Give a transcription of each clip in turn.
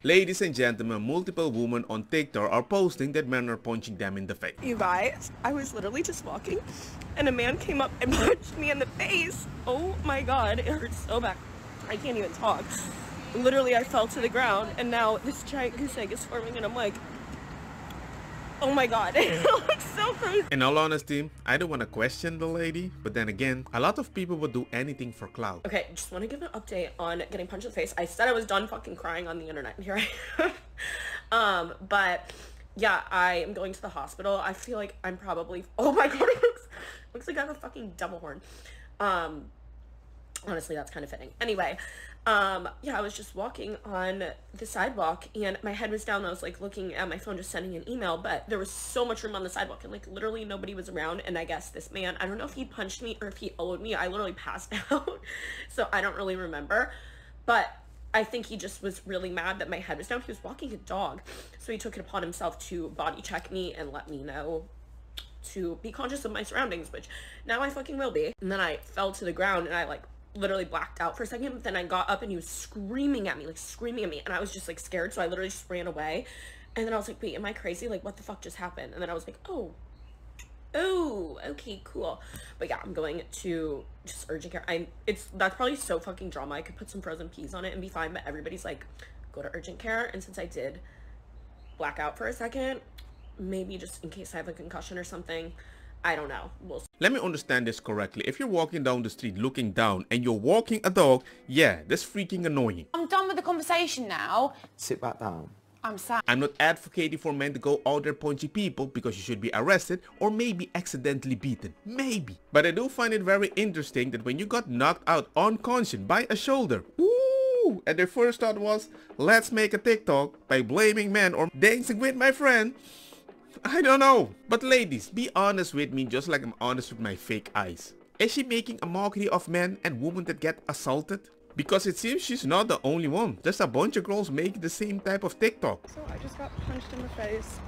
Ladies and gentlemen, multiple women on TikTok are posting that men are punching them in the face. You guys, I was literally just walking and a man came up and punched me in the face. Oh my god, it hurts so bad. I can't even talk. Literally, I fell to the ground and now this giant goose egg is forming and I'm like, oh my god, it looks so crazy. In all honesty, I don't want to question the lady, but then again, a lot of people would do anything for clout. Okay, just want to give an update on getting punched in the face. I said I was done fucking crying on the internet, and here I am. But yeah, I am going to the hospital. I feel like I'm probably, oh my god, it looks like I have a fucking devil horn. Honestly, that's kind of fitting. Anyway, yeah, I was just walking on the sidewalk and my head was down. I was like looking at my phone, just sending an email, but there was so much room on the sidewalk and like literally nobody was around. And I guess this man, I don't know if he punched me or if he owed me. I literally passed out. So I don't really remember, but I think he just was really mad that my head was down. He was walking a dog. So he took it upon himself to body check me and let me know to be conscious of my surroundings, which now I fucking will be. And then I fell to the ground and I like literally blacked out for a second, but then I got up and he was screaming at me, and I was just like scared, so I literally just ran away. And then I was like, wait, am I crazy? Like, what the fuck just happened? And then I was like, oh, okay, cool. But yeah, I'm going to just urgent care. That's probably so fucking drama. I could put some frozen peas on it and be fine, but everybody's like, go to urgent care. And since I did black out for a second, maybe just in case I have a concussion or something, I don't know. We'll see. Let me understand this correctly. If you're walking down the street looking down and you're walking a dog, yeah, that's freaking annoying. I'm done with the conversation now. Sit back down. I'm sad. I'm not advocating for men to go out there punching people because you should be arrested or maybe accidentally beaten. Maybe. But I do find it very interesting that when you got knocked out unconscious by a shoulder, ooh, and their first thought was, let's make a TikTok by blaming men or dancing with my friend. I don't know. But ladies, be honest with me just like I'm honest with my fake eyes. Is she making a mockery of men and women that get assaulted? Because it seems she's not the only one. There's a bunch of girls making the same type of TikTok. So I just got punched in the face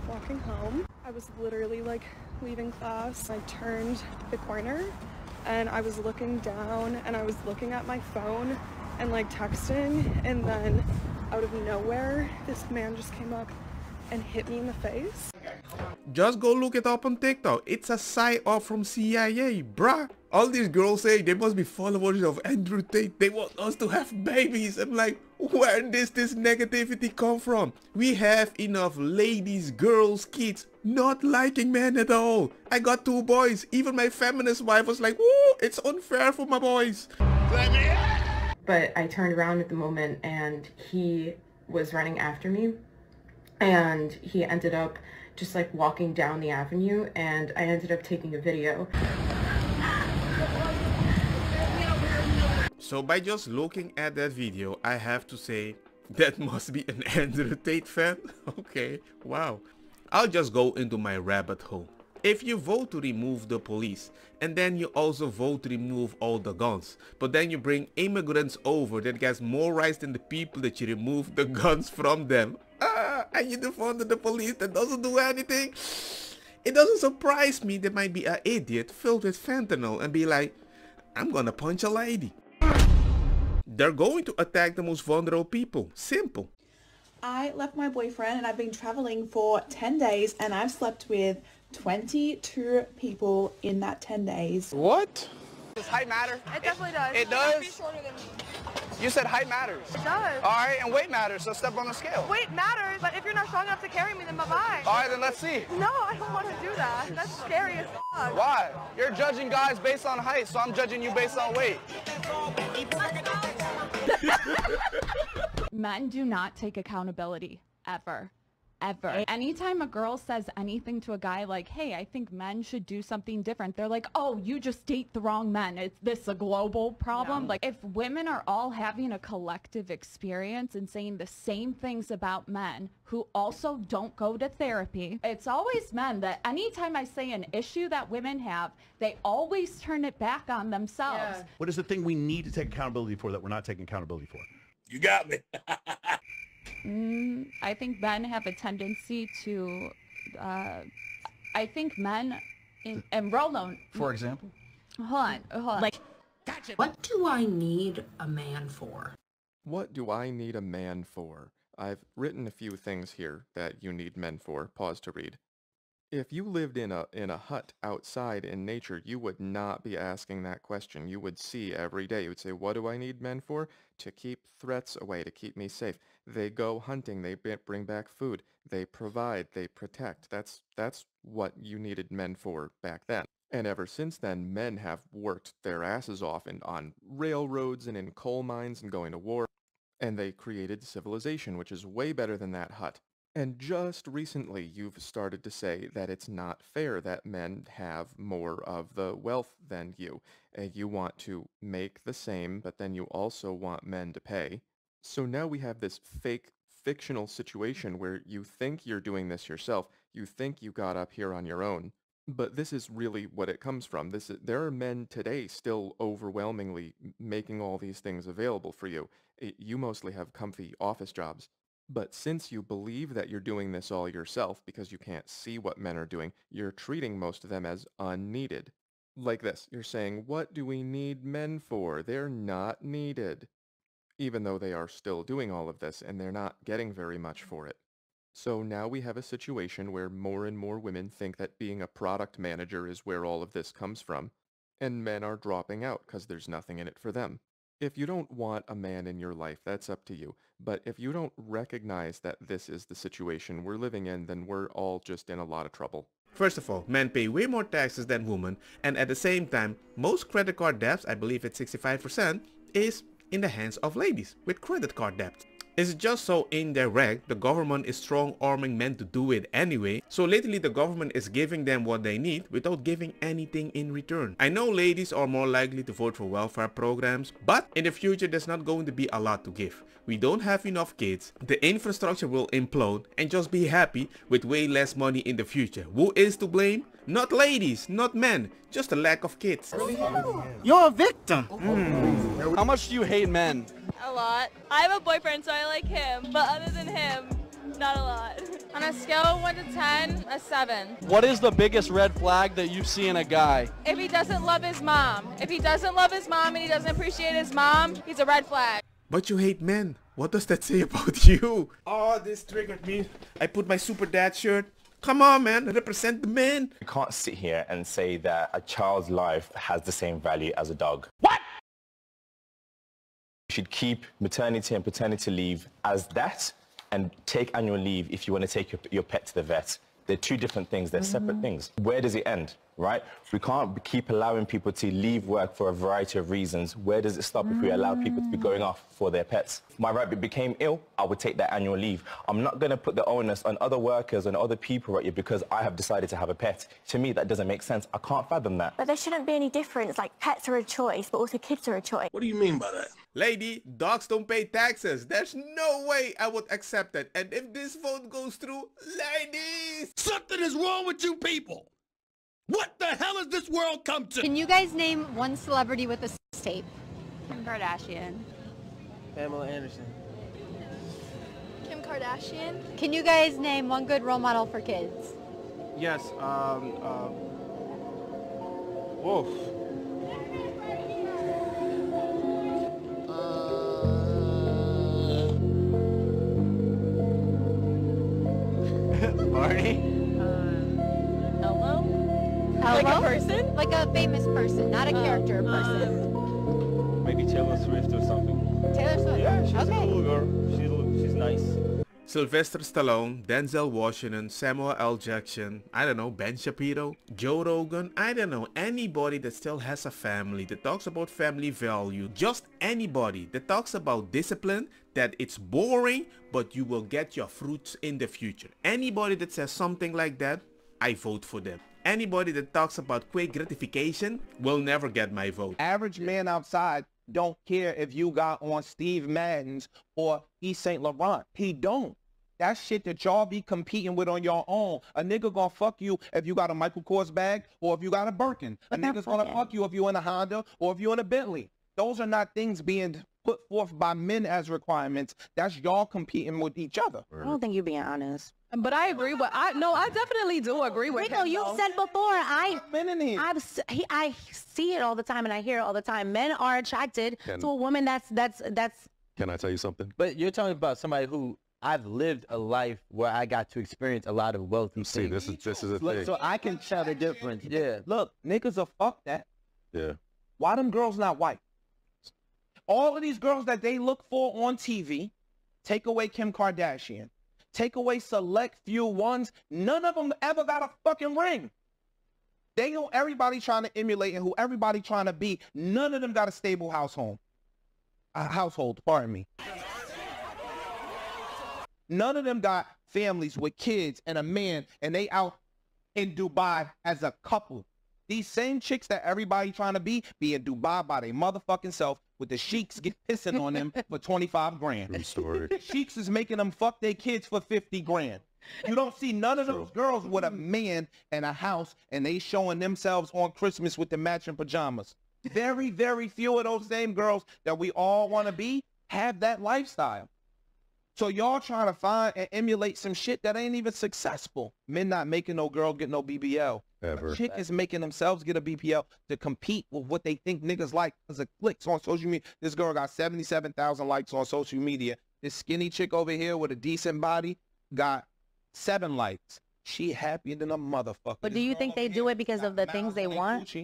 walking home. I was literally like leaving class. I turned the corner and I was looking down and I was looking at my phone and like texting, and then out of nowhere this man just came up and hit me in the face. Just go look it up on TikTok. It's a psyop from CIA, bruh. All these girls say they must be followers of Andrew Tate. They want us to have babies. I'm like, where does this negativity come from? We have enough ladies, girls, kids not liking men at all. I got 2 boys. Even my feminist wife was like, woo, it's unfair for my boys. But I turned around at the moment and he was running after me. And he ended up just like walking down the avenue and I ended up taking a video. So by just looking at that video, I have to say that must be an Andrew Tate fan. Okay, wow. I'll just go into my rabbit hole. If you vote to remove the police and then you also vote to remove all the guns, but then you bring immigrants over that gets more rights than the people that you remove the guns from them, and you defunded the police that doesn't do anything, it doesn't surprise me there might be an idiot filled with fentanyl and be like, I'm gonna punch a lady. They're going to attack the most vulnerable people. Simple. I left my boyfriend and I've been traveling for 10 days and I've slept with 22 people in that 10 days. What? Does height matter? It definitely does. It does? Be shorter than me. You said height matters. It does. All right, and weight matters, so step on the scale. Weight matters, but if you're not strong enough to carry me, then bye-bye. All right, then let's see. No, I don't want to do that. That's scary as fuck. Why? You're judging guys based on height, so I'm judging you based on weight. Men do not take accountability, ever. Ever. Anytime a girl says anything to a guy like, hey, I think men should do something different, they're like, oh, you just date the wrong men. Is this a global problem? No. Like, if women are all having a collective experience and saying the same things about men who also don't go to therapy, it's always men that anytime I say an issue that women have, they always turn it back on themselves. Yeah. What is the thing we need to take accountability for that we're not taking accountability for? You got me. I think men have a tendency to, I think men, and Rolo. For example? Hold on. Like, What do I need a man for? What do I need a man for? I've written a few things here that you need men for. Pause to read. If you lived in a hut outside in nature, you would not be asking that question. You would see every day. You would say, what do I need men for? To keep threats away, to keep me safe. They go hunting, they bring back food, they provide, they protect. That's what you needed men for back then. And ever since then, men have worked their asses off on railroads and in coal mines and going to war. And they created civilization, which is way better than that hut. And just recently, you've started to say that it's not fair that men have more of the wealth than you. You want to make the same, but then you also want men to pay. So now we have this fake, fictional situation where you think you're doing this yourself. You think you got up here on your own. But this is really what it comes from. There are men today still overwhelmingly making all these things available for you. You mostly have comfy office jobs. But since you believe that you're doing this all yourself because you can't see what men are doing, you're treating most of them as unneeded. Like this, you're saying, what do we need men for? They're not needed. Even though they are still doing all of this and they're not getting very much for it. So now we have a situation where more and more women think that being a product manager is where all of this comes from, and men are dropping out because there's nothing in it for them. If you don't want a man in your life, that's up to you. But if you don't recognize that this is the situation we're living in, then we're all just in a lot of trouble. First of all, men pay way more taxes than women, and at the same time, most credit card debts, I believe it's 65%, is in the hands of ladies with credit card debt. It's just so indirect, the government is strong-arming men to do it anyway, so lately the government is giving them what they need without giving anything in return. I know ladies are more likely to vote for welfare programs, but in the future there's not going to be a lot to give. We don't have enough kids, the infrastructure will implode, and just be happy with way less money in the future. Who is to blame? Not ladies, not men, just a lack of kids. You're a victim. How much do you hate men? A lot. I have a boyfriend, so I like him, but other than him, not a lot. On a scale of 1 to 10, a 7. What is the biggest red flag that you see in a guy? If he doesn't love his mom. If he doesn't love his mom and he doesn't appreciate his mom, he's a red flag. But you hate men. What does that say about you? Oh, this triggered me. I put my super dad shirt. Come on, man, represent the men. You can't sit here and say that a child's life has the same value as a dog. What? You should keep maternity and paternity leave as that and take annual leave if you want to take your pet to the vet. They're two different things. They're separate things. Where does it end, right? We can't keep allowing people to leave work for a variety of reasons. Where does it stop if we allow people to be going off for their pets? If my rabbit became ill, I would take that annual leave. I'm not going to put the onus on other workers and other people right, because I have decided to have a pet. To me, that doesn't make sense. I can't fathom that. But there shouldn't be any difference. Like, pets are a choice, but also kids are a choice. What do you mean by that? Lady, dogs don't pay taxes. There's no way I would accept it. And if this vote goes through, ladies! Something is wrong with you people. What the hell has this world come to? Can you guys name one celebrity with a sex tape? Kim Kardashian. Pamela Anderson. Kim Kardashian. Can you guys name one good role model for kids? Yes, Wolf. Barney? Hello? Like a person? Like a famous person, not a character, a person. Maybe Taylor Swift or something. Taylor Swift. Yeah, she's okay. a cool girl. She's nice. Sylvester Stallone, Denzel Washington, Samuel L. Jackson, I don't know, Ben Shapiro, Joe Rogan, I don't know, anybody that still has a family, that talks about family value, just anybody that talks about discipline, that it's boring, but you will get your fruits in the future. Anybody that says something like that, I vote for them. Anybody that talks about quick gratification will never get my vote. Average man outside don't care if you got on Steve Madden's or Yves Saint Laurent. He don't. That shit that y'all be competing with on your own. A nigga gonna fuck you if you got a Michael Kors bag or if you got a Birkin. A nigga's gonna fuck you if you in a Honda or if you in a Bentley. Those are not things being put forth by men as requirements. That's y'all competing with each other. I don't think you're being honest. But I agree with, I definitely do agree with him. You said before, I see it all the time and I hear it all the time. Men are attracted to a woman that's. Can I tell you something? But you're talking about somebody who I've lived a life where I got to experience a lot of wealthy See, things. this is a thing. So I can tell the difference. Yeah. Look, niggas are fuck that. Yeah. Why them girls not white? All of these girls that they look for on TV, take away Kim Kardashian, take away select few ones, none of them ever got a fucking ring. They know everybody trying to emulate and who everybody trying to be. None of them got a stable household, pardon me. None of them got families with kids and a man, and they out in Dubai as a couple. These same chicks that everybody trying to be in Dubai by their motherfucking self with the sheiks get pissing on them for 25 grand. True story. Sheiks is making them fuck their kids for 50 grand. You don't see none of those girls with a man and a house and they showing themselves on Christmas with the matching pajamas. Very, very few of those same girls that we all want to be have that lifestyle. So y'all trying to find and emulate some shit that ain't even successful. Men not making no girl get no BBL. Ever. A chick is making themselves get a BBL to compete with what they think niggas like as a clicks on social media. This girl got 77,000 likes on social media. This skinny chick over here with a decent body got 7 likes. She happier than a motherfucker. But do you think they do it because of the things they want?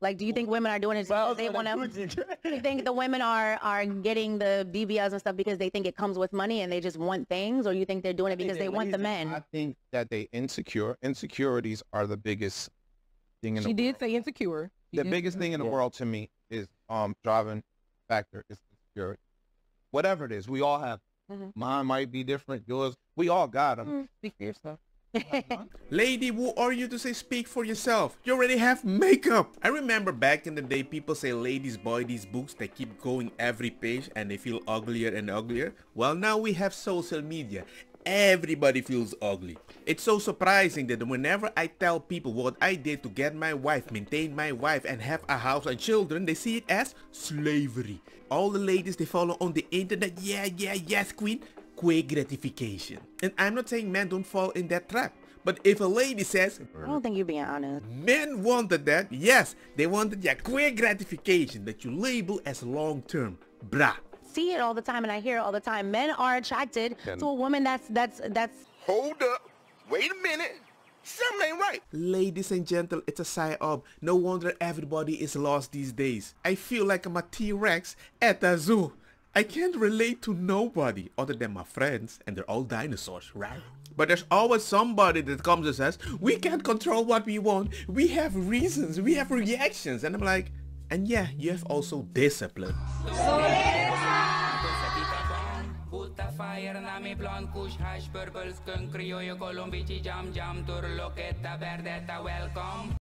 Like, do you think women are doing it because they want to? Do you think the women are getting the BBLs and stuff because they think it comes with money and they just want things, or you think they're doing it because they want the men? I think that they insecure. Insecurities are the biggest thing in the world. She did say insecure. The biggest thing in the world to me is driving factor is insecurity. Whatever it is, we all have. Mine might be different. Yours, we all got them. Speak for yourself. Lady, who are you to say speak for yourself? You already have makeup. I remember back in the day people say ladies buy these books, they keep going every page and they feel uglier and uglier. Well, now we have social media. Everybody feels ugly. It's so surprising that whenever I tell people what I did to get my wife, maintain my wife and have a house and children, they see it as slavery. All the ladies they follow on the internet, yes queen, quick gratification. And I'm not saying men don't fall in that trap. But if a lady says, I don't think you're being honest. Men wanted that, yes, they wanted quick gratification that you label as long term. Brah. See it all the time and I hear it all the time. Men are attracted to a woman that's Hold up. Wait a minute. Something ain't right. Ladies and gentlemen, it's a psyop. No wonder everybody is lost these days. I feel like I'm a T-Rex at a zoo. I can't relate to nobody other than my friends, and they're all dinosaurs, right? But there's always somebody that comes and says, we can't control what we want. We have reasons, we have reactions. And I'm like, and yeah, you have also discipline.